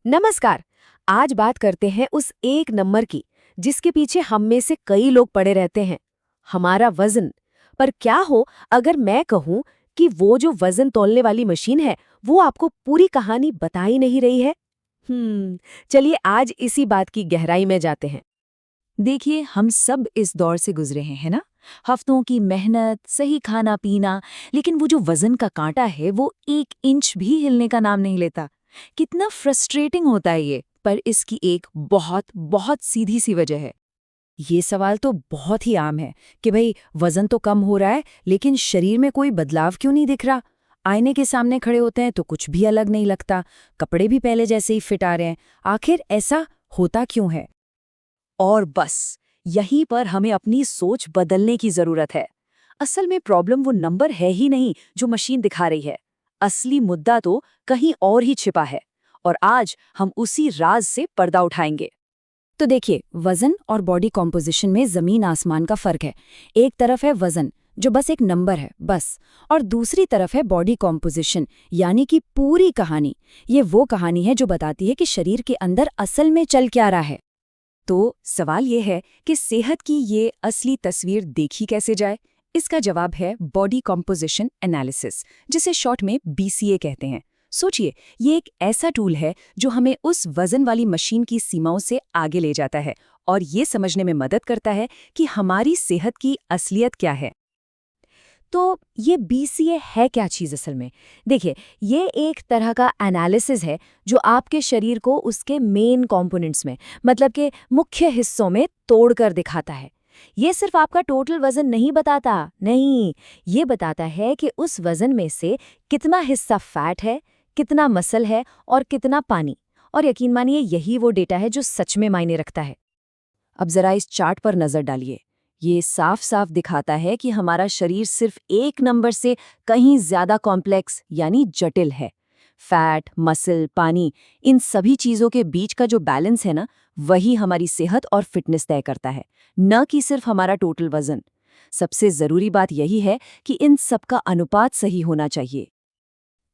नमस्कार। आज बात करते हैं उस एक नंबर की जिसके पीछे हम में से कई लोग पड़े रहते हैं, हमारा वजन। पर क्या हो अगर मैं कहूं कि वो जो वजन तौलने वाली मशीन है वो आपको पूरी कहानी बता ही नहीं रही है। चलिए आज इसी बात की गहराई में जाते हैं। देखिए, हम सब इस दौर से गुजरे हैं, है ना? हफ्तों की मेहनत, सही खाना पीना, लेकिन वो जो वजन का कांटा है वो 1 इंच भी हिलने का नाम नहीं लेता। कितना फ्रस्ट्रेटिंग होता है ये। पर इसकी एक बहुत बहुत सीधी सी वजह है। ये सवाल तो बहुत ही आम है कि भाई, वजन तो कम हो रहा है लेकिन शरीर में कोई बदलाव क्यों नहीं दिख रहा? आईने के सामने खड़े होते हैं तो कुछ भी अलग नहीं लगता, कपड़े भी पहले जैसे ही फिट आ रहे हैं। आखिर ऐसा होता क्यों है? और बस यहीं पर हमें अपनी सोच बदलने की जरूरत है। असल में प्रॉब्लम वो नंबर है ही नहीं जो मशीन दिखा रही है। असली मुद्दा तो कहीं और ही छिपा है, और आज हम उसी राज से पर्दा उठाएंगे। तो देखिए, वजन और बॉडी कॉम्पोजिशन में जमीन आसमान का फर्क है। एक तरफ है वजन, जो बस एक नंबर है बस, और दूसरी तरफ है बॉडी कॉम्पोजिशन, यानी कि पूरी कहानी। ये वो कहानी है जो बताती है कि शरीर के अंदर असल में चल क्या रहा है। तो सवाल ये है कि सेहत की ये असली तस्वीर देखी कैसे जाए? इसका जवाब है बॉडी कॉम्पोजिशन एनालिसिस, जिसे शॉर्ट में BCA कहते हैं। सोचिए, ये एक ऐसा टूल है जो हमें उस वजन वाली मशीन की सीमाओं से आगे ले जाता है और ये समझने में मदद करता है कि हमारी सेहत की असलियत क्या है। तो ये BCA है क्या चीज़ असल में? देखिए, ये एक तरह का एनालिसिस है जो आपके शरीर को उसके मेन कंपोनेंट्स में, मतलब के मुख्य हिस्सों में तोड़कर दिखाता है। ये सिर्फ आपका टोटल वजन नहीं बताता, नहीं, ये बताता है कि उस वजन में से कितना हिस्सा फैट है, कितना मसल है और कितना पानी। और यकीन मानिए, यही वो डेटा है जो सच में मायने रखता है। अब जरा इस चार्ट पर नजर डालिए। ये साफ साफ दिखाता है कि हमारा शरीर सिर्फ एक नंबर से कहीं ज्यादा कॉम्प्लेक्स यानी जटिल है। फैट, मसल, पानी, इन सभी चीजों के बीच का जो बैलेंस है ना, वही हमारी सेहत और फिटनेस तय करता है, न कि सिर्फ हमारा टोटल वजन। सबसे जरूरी बात यही है कि इन सब का अनुपात सही होना चाहिए।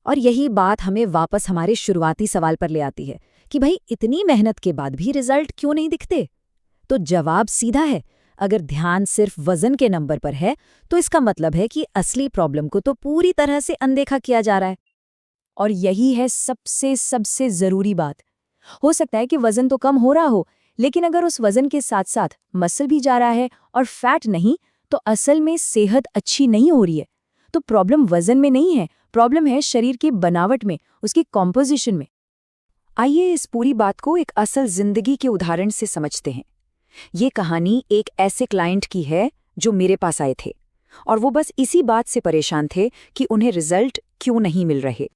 और यही बात हमें वापस हमारे शुरुआती सवाल पर ले आती है कि भाई, इतनी मेहनत के बाद भी रिजल्ट क्यों नहीं दिखते? तो जवाब सीधा है। अगर ध्यान सिर्फ वजन के नंबर पर है तो इसका मतलब है कि असली प्रॉब्लम को तो पूरी तरह से अनदेखा किया जा रहा है। और यही है सबसे सबसे जरूरी बात। हो सकता है कि वजन तो कम हो रहा हो, लेकिन अगर उस वजन के साथ साथ मसल भी जा रहा है और फैट नहीं, तो असल में सेहत अच्छी नहीं हो रही है। तो प्रॉब्लम वजन में नहीं है, प्रॉब्लम है शरीर की बनावट में, उसकी कॉम्पोजिशन में। आइए इस पूरी बात को एक असल जिंदगी के उदाहरण से समझते हैं। ये कहानी एक ऐसे क्लाइंट की है जो मेरे पास आए थे, और वो बस इसी बात से परेशान थे कि उन्हें रिजल्ट क्यों नहीं मिल रहे।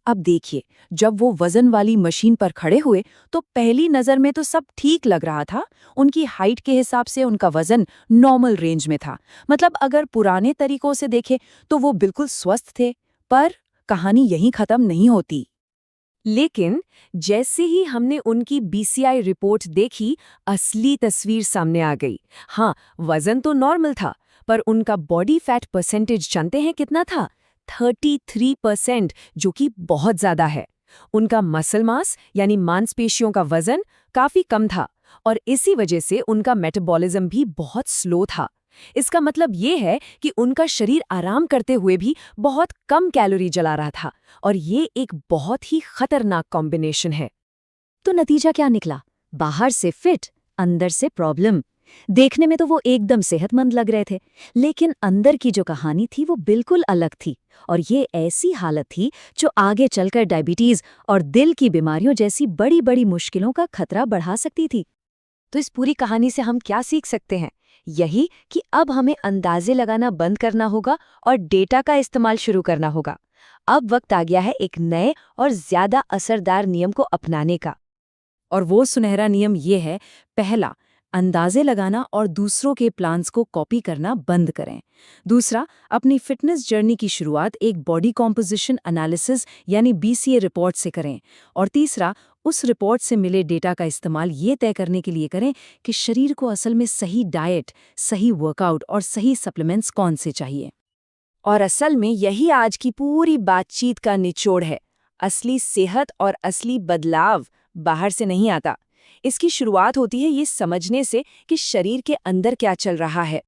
अब देखिए, जब वो वजन वाली मशीन पर खड़े हुए तो पहली नज़र में तो सब ठीक लग रहा था। उनकी हाइट के हिसाब से उनका वजन नॉर्मल रेंज में था, मतलब अगर पुराने तरीकों से देखें तो वो बिल्कुल स्वस्थ थे। पर कहानी यहीं खत्म नहीं होती। लेकिन जैसे ही हमने उनकी BCI रिपोर्ट देखी, असली तस्वीर सामने आ गई। हाँ, वजन तो नॉर्मल था, पर उनका बॉडी फैट परसेंटेज जानते हैं कितना था? 33%, जो कि बहुत ज्यादा है। उनका मसल मास यानी मांसपेशियों का वजन काफी कम था, और इसी वजह से उनका मेटाबॉलिज्म भी बहुत स्लो था। इसका मतलब ये है कि उनका शरीर आराम करते हुए भी बहुत कम कैलोरी जला रहा था, और ये एक बहुत ही खतरनाक कॉम्बिनेशन है। तो नतीजा क्या निकला? बाहर से फिट, अंदर से प्रॉब्लम। देखने में तो वो एकदम सेहतमंद लग रहे थे, लेकिन अंदर की जो कहानी थी वो बिल्कुल अलग थी। और ये ऐसी हालत थी जो आगे चलकर डायबिटीज और दिल की बीमारियों जैसी बड़ी बड़ी मुश्किलों का खतरा बढ़ा सकती थी। तो इस पूरी कहानी से हम क्या सीख सकते हैं? यही कि अब हमें अंदाजे लगाना बंद करना होगा और डेटा का इस्तेमाल शुरू करना होगा। अब वक्त आ गया है एक नए और ज्यादा असरदार नियम को अपनाने का। और वो सुनहरा नियम ये है, पहला, अंदाजे लगाना और दूसरों के प्लान्स को कॉपी करना बंद करें। दूसरा, अपनी फिटनेस जर्नी की शुरुआत एक बॉडी कॉम्पोजिशन एनालिसिस यानी BCA रिपोर्ट से करें। और तीसरा, उस रिपोर्ट से मिले डेटा का इस्तेमाल ये तय करने के लिए करें कि शरीर को असल में सही डाइट, सही वर्कआउट और सही सप्लीमेंट्स कौन से चाहिए। और असल में यही आज की पूरी बातचीत का निचोड़ है। असली सेहत और असली बदलाव बाहर से नहीं आता। इसकी शुरुआत होती है ये समझने से कि शरीर के अंदर क्या चल रहा है।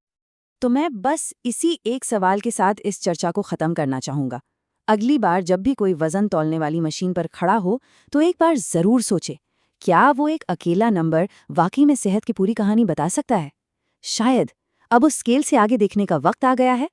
तो मैं बस इसी एक सवाल के साथ इस चर्चा को खत्म करना चाहूंगा। अगली बार जब भी कोई वजन तौलने वाली मशीन पर खड़ा हो तो एक बार जरूर सोचे, क्या वो एक अकेला नंबर वाकई में सेहत की पूरी कहानी बता सकता है? शायद अब उस स्केल से आगे देखने का वक्त आ गया है।